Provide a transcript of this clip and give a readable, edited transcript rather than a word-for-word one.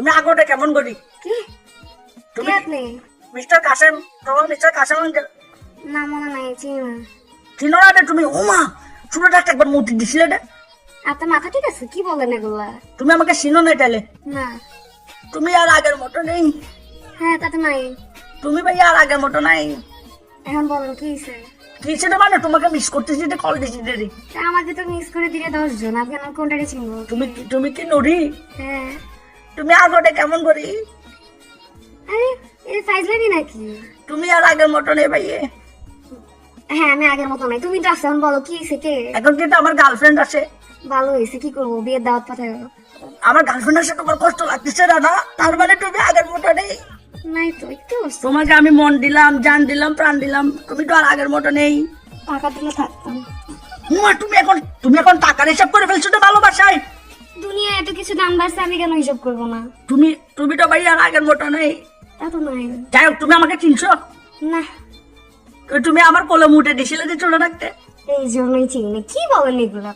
তুমি আগোটা কেমন করি কি তুমি আপনি মিস্টার কাসেম, তোমার মিস্টার কাসেম না মনে নাই চিনি না। চিনো না রে তুমি? ওমা চুলোটা একবার মুটি দিছিলে রে। আপনার মাথা ঠিক আছে? কি বলেন এগুলা? তুমি আমাকে চিনো না তাহলে? না। তুমি আর আগের মতো নেই। হ্যাঁ তা তো নাই। তুমি ভাই আর আগের মতো নাই। এখন বলেন কি হয়েছে? কিসে মানে তোমাকে মিস করতেছি, কল দিছি রে। আমাকে তো মিস করে দিলে 10 জন, আপনি আমার কোনটাকে চিনবো? তুমি কি নড়ি? হ্যাঁ। তুমি আগোটা কেমন করি? আরে এই ফাইজলামি নাকি? তুমি আর আগের মতো নেই ভাইয়ে। হ্যাঁ আমি আগের মতো নাই। তুমি তো আসছো, এখন বলো কি হয়েছে? কে? এখন কিন্তু আমার গার্লফ্রেন্ড আছে। ভালো হয়েছে, কি করবো, বিয়ের দাওয়াত পাঠায়। আমার গার্লফ্রেন্ডের সাথে তোমার কষ্ট লাগতেছে না? তার মানে তুমি আগের মতো নেই। নাই তো, একটু তোমাকে আমি মন দিলাম, জান দিলাম, প্রাণ দিলাম, তুমি তো আর আগের মতো নেই। টাকা দিলে থাকতাম। তুমি এখন টাকার হিসাব করে ফেলছো তো ভালোবাসায়। দুনিয়ায় এত কিছু দাম বাড়ছে, আমি কেন হিসাব করবো না? তুমি তো ভাই আর আগের মতো নেই। এত নাই। যাই হোক, তুমি আমাকে চিনছো? না। তুমি আমার কোলে মুটে দিছিলে যে চলে রাখতে। এই জন্যই চিনি। কি বলেন এগুলো?